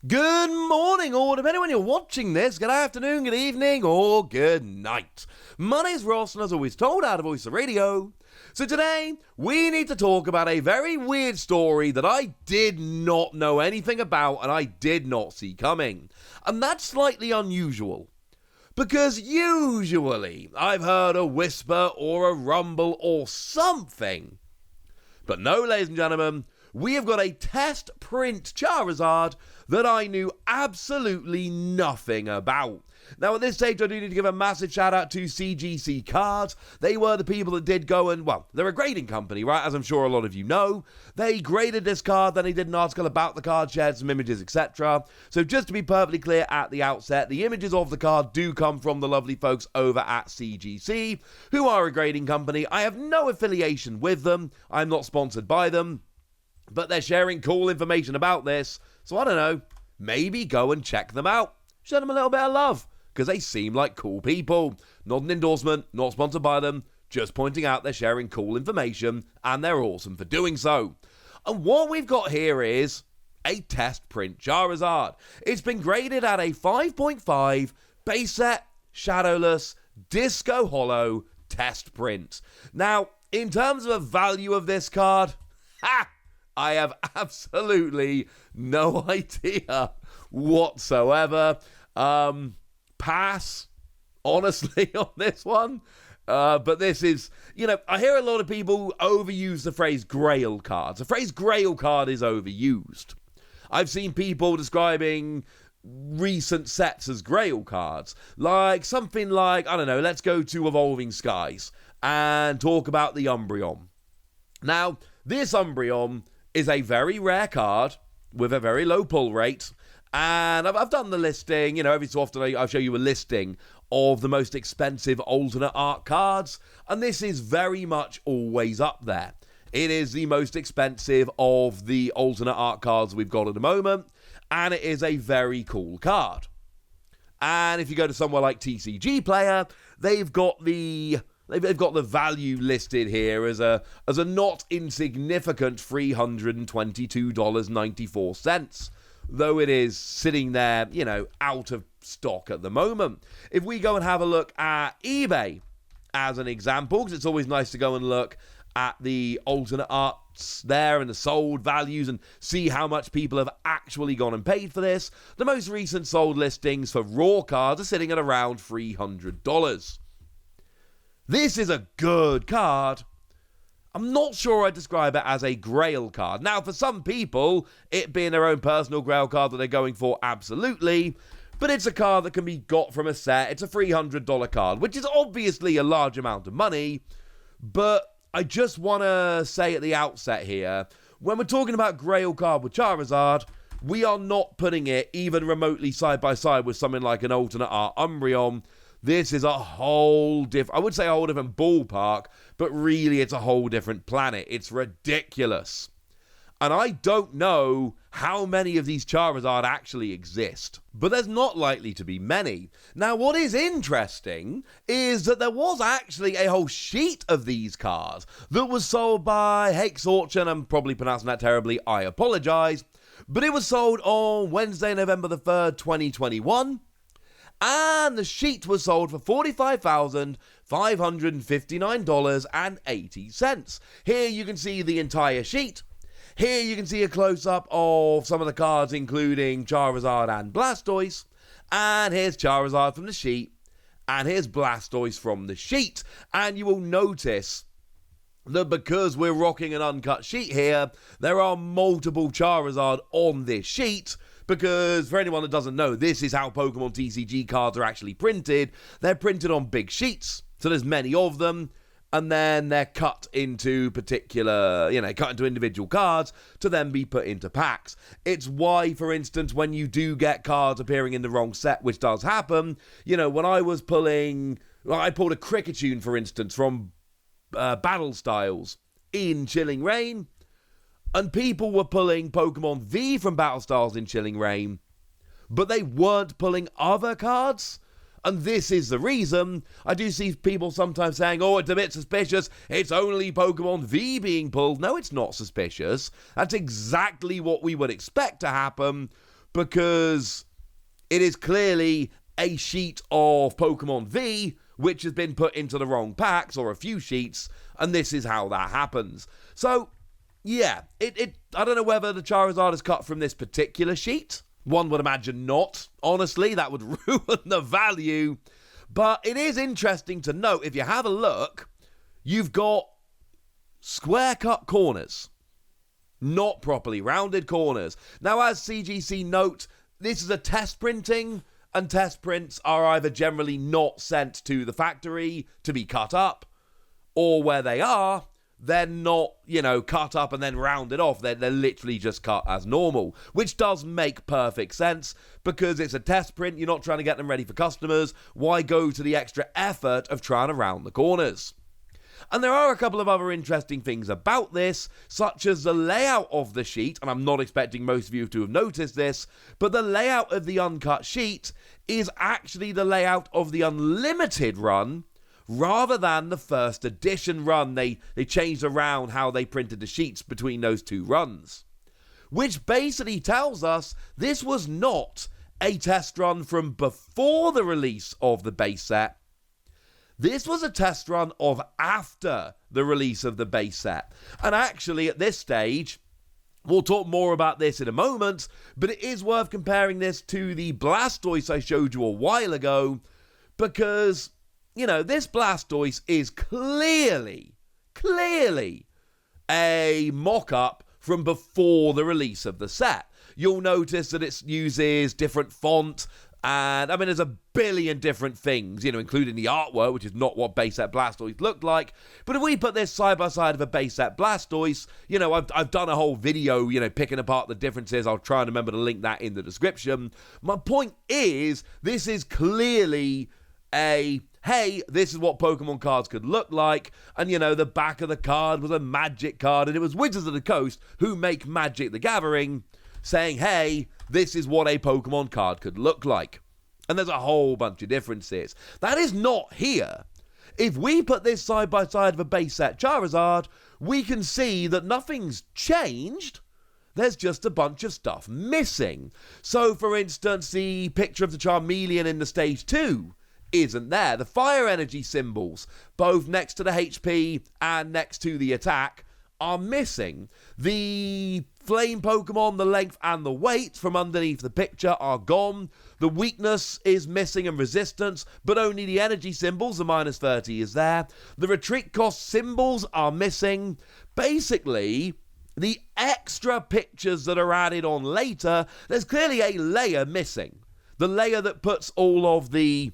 Good morning, or depending when you're watching this, good afternoon, good evening, or good night. My name's Ross, and as always told, out of Voice of Radio. So today, we need to talk about a very weird story that I did not know anything about and I did not see coming. And that's slightly unusual. Because usually, I've heard a whisper or a rumble or something. But no, ladies and gentlemen, we have got a test print Charizard that I knew absolutely nothing about. Now, at this stage, I do need to give a massive shout out to CGC Cards. They were the people that did go and, well, they're a grading company, right? As I'm sure a lot of you know. They graded this card, then they did an article about the card, shared some images, etc. So just to be perfectly clear at the outset, the images of the card do come from the lovely folks over at CGC, who are a grading company. I have no affiliation with them. I'm not sponsored by them. But they're sharing cool information about this, so I don't know, maybe go and check them out. Show them a little bit of love, because they seem like cool people. Not an endorsement, not sponsored by them, just pointing out they're sharing cool information, and they're awesome for doing so. And what we've got here is a test print Charizard. It's been graded at a 5.5 base set, shadowless, disco holo test print. Now, in terms of the value of this card, I have absolutely no idea whatsoever. Pass, honestly, on this one. But this is, I hear a lot of people overuse the phrase grail cards. The phrase grail card is overused. I've seen people describing recent sets as grail cards. Like something like, I don't know, let's go to Evolving Skies and talk about the Umbreon. Now, this Umbreon is a very rare card with a very low pull rate, and I've done the listing, every so often I'll show you a listing of the most expensive alternate art cards, and this is very much always up there. It is the most expensive of the alternate art cards we've got at the moment, and it is a very cool card. And if you go to somewhere like TCG Player, they've got the value listed here as a not insignificant $322.94, though it is sitting there, out of stock at the moment. If we go and have a look at eBay as an example, because it's always nice to go and look at the alternate arts there and the sold values and see how much people have actually gone and paid for this. The most recent sold listings for raw cards are sitting at around $300. This is a good card. I'm not sure I'd describe it as a grail card. Now, for some people, it being their own personal grail card that they're going for, absolutely. But it's a card that can be got from a set. It's a $300 card, which is obviously a large amount of money. But I just want to say at the outset here, when we're talking about grail card with Charizard, we are not putting it even remotely side by side with something like an alternate art Umbreon. This is a whole different, I would say a whole different ballpark, but really it's a whole different planet. It's ridiculous. And I don't know how many of these Charizard actually exist, but there's not likely to be many. Now, what is interesting is that there was actually a whole sheet of these cards that was sold by Hakes Auction. I'm probably pronouncing that terribly, I apologize. But it was sold on Wednesday, November the 3rd, 2021. And the sheet was sold for $45,559.80. Here you can see the entire sheet. Here you can see a close-up of some of the cards, including Charizard and Blastoise. And here's Charizard from the sheet. And here's Blastoise from the sheet. And you will notice that because we're rocking an uncut sheet here, there are multiple Charizard on this sheet. Because for anyone that doesn't know, this is how Pokemon TCG cards are actually printed. They're printed on big sheets, so there's many of them, and then they're cut into individual cards to then be put into packs. It's why, for instance, when you do get cards appearing in the wrong set, which does happen, when I pulled a Cricketune, for instance, from Battle Styles in Chilling Reign, and people were pulling Pokemon V from Battle Styles in Chilling Reign, but they weren't pulling other cards. And this is the reason. I do see people sometimes saying, oh, it's a bit suspicious. It's only Pokemon V being pulled. No, it's not suspicious. That's exactly what we would expect to happen. because it is clearly a sheet of Pokemon V which has been put into the wrong packs, or a few sheets, and this is how that happens. So, yeah, I don't know whether the Charizard is cut from this particular sheet. One would imagine not. Honestly, that would ruin the value. But it is interesting to note, if you have a look, you've got square cut corners, not properly rounded corners. Now, as CGC note, this is a test printing, and test prints are either generally not sent to the factory to be cut up, or where they are, they're not, cut up and then rounded off. They're literally just cut as normal, which does make perfect sense because it's a test print. You're not trying to get them ready for customers. Why go to the extra effort of trying to round the corners? And there are a couple of other interesting things about this, such as the layout of the sheet, and I'm not expecting most of you to have noticed this, but the layout of the uncut sheet is actually the layout of the unlimited run, rather than the first edition run. They changed around how they printed the sheets between those two runs, which basically tells us this was not a test run from before the release of the base set. This was a test run of after the release of the base set. And actually, at this stage, we'll talk more about this in a moment, but it is worth comparing this to the Blastoise I showed you a while ago, because, this Blastoise is clearly a mock-up from before the release of the set. You'll notice that it uses different font, and there's a billion different things, including the artwork, which is not what base set Blastoise looked like. But if we put this side by side of a base set Blastoise, I've done a whole video, picking apart the differences. I'll try and remember to link that in the description. My point is, this is clearly hey, this is what Pokemon cards could look like, and the back of the card was a Magic card, and it was Wizards of the Coast, who make Magic the Gathering, saying, hey, this is what a Pokemon card could look like. And there's a whole bunch of differences. That is not here. If we put this side by side of a base set Charizard, we can see that nothing's changed. There's just a bunch of stuff missing. So, for instance, the picture of the Charmeleon in the Stage 2 isn't there. The fire energy symbols, both next to the HP and next to the attack, are missing. The flame Pokemon, the length and the weight from underneath the picture are gone. The weakness is missing and resistance, but only the energy symbols, the -30 is there. The retreat cost symbols are missing. Basically, the extra pictures that are added on later, there's clearly a layer missing. The layer that puts all of the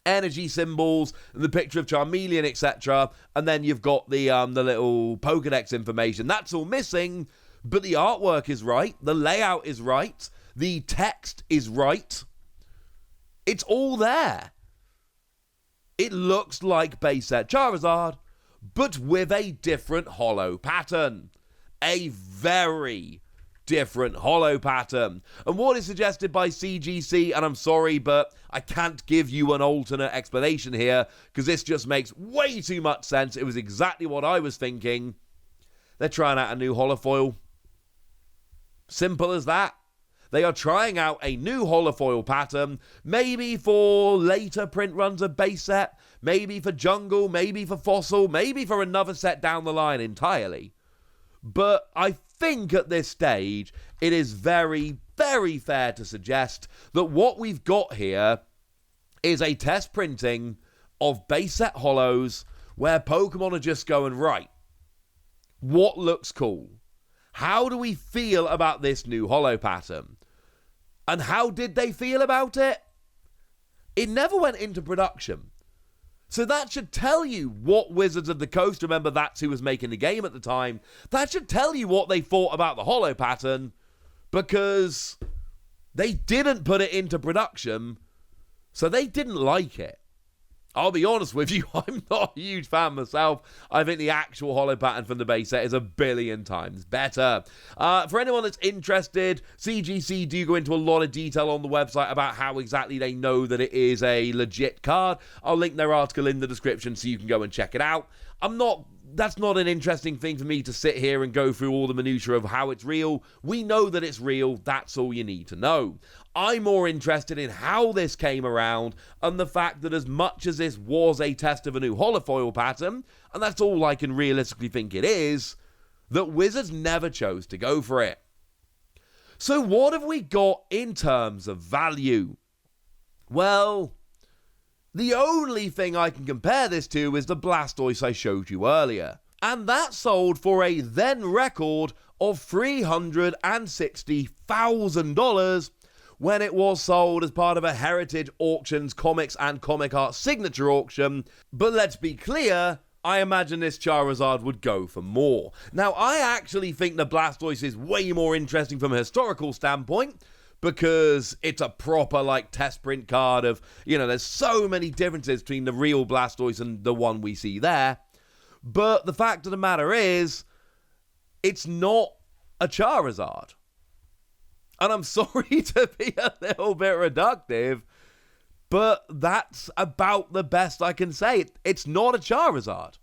energy symbols, the picture of Charmeleon, etc., and then you've got the little Pokedex information. That's all missing, but the artwork is right, the layout is right, the text is right. It's all there. It looks like base set Charizard, but with a different holo pattern. A very different holo pattern. And what is suggested by CGC, and I'm sorry, but I can't give you an alternate explanation here, because this just makes way too much sense. It was exactly what I was thinking. They're trying out a new holofoil. Simple as that. They are trying out a new holofoil pattern, maybe for later print runs of base set, maybe for Jungle, maybe for Fossil, maybe for another set down the line entirely. But I think at this stage, it is very, very fair to suggest that what we've got here is a test printing of base set holos where Pokemon are just going, right, what looks cool? How do we feel about this new holo pattern? And how did they feel about it? It never went into production. So that should tell you what Wizards of the Coast, remember that's who was making the game at the time, that should tell you what they thought about the holo pattern, because they didn't put it into production, so they didn't like it. I'll be honest with you, I'm not a huge fan myself. I think the actual holo pattern from the base set is a billion times better. For anyone that's interested, CGC do go into a lot of detail on the website about how exactly they know that it is a legit card. I'll link their article in the description so you can go and check it out. I'm not that's not an interesting thing for me to sit here and go through all the minutiae of how it's real. We know that it's real. That's all you need to know. I'm more interested in how this came around and the fact that as much as this was a test of a new holofoil pattern, and that's all I can realistically think it is, that Wizards never chose to go for it. So what have we got in terms of value? Well, the only thing I can compare this to is the Blastoise I showed you earlier. And that sold for a then record of $360,000 when it was sold as part of a Heritage Auctions comics and comic art signature auction. But let's be clear, I imagine this Charizard would go for more. Now, I actually think the Blastoise is way more interesting from a historical standpoint, because it's a proper, test print card of, there's so many differences between the real Blastoise and the one we see there. But the fact of the matter is, it's not a Charizard. And I'm sorry to be a little bit reductive, but that's about the best I can say. It's not a Charizard.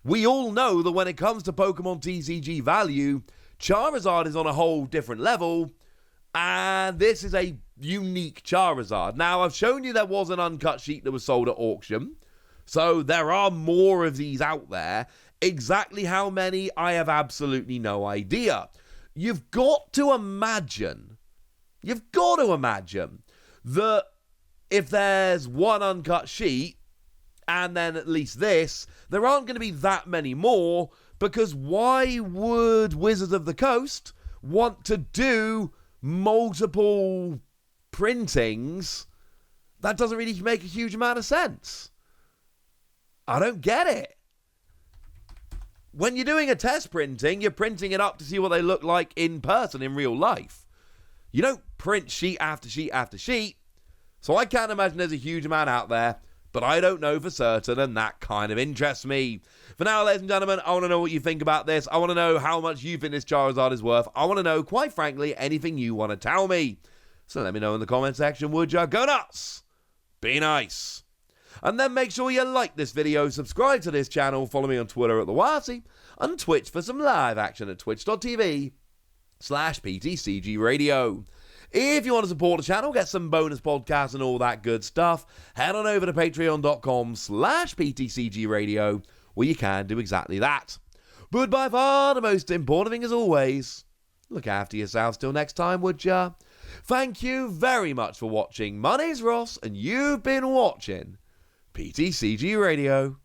We all know that when it comes to Pokemon TCG value, Charizard is on a whole different level, and this is a unique Charizard. Now, I've shown you there was an uncut sheet that was sold at auction, so there are more of these out there. Exactly how many, I have absolutely no idea. You've got to imagine that if there's one uncut sheet, and then at least this, there aren't going to be that many more, because why would Wizards of the Coast want to do multiple printings? That doesn't really make a huge amount of sense. I don't get it. When you're doing a test printing, you're printing it up to see what they look like in person, in real life. You don't print sheet after sheet after sheet. So I can't imagine there's a huge amount out there, but I don't know for certain, and that kind of interests me. For now, ladies and gentlemen, I want to know what you think about this. I want to know how much you think this Charizard is worth. I want to know, quite frankly, anything you want to tell me. So let me know in the comment section, would ya? Go nuts! Be nice! And then make sure you like this video, subscribe to this channel, follow me on Twitter at TheWarty, and Twitch for some live action at twitch.tv/PTCGRadio. If you want to support the channel, get some bonus podcasts and all that good stuff, head on over to patreon.com/PTCGRadio, where you can do exactly that. But by far the most important thing, as always, look after yourselves till next time, would ya? Thank you very much for watching. My name's Ross, and you've been watching PTCG Radio.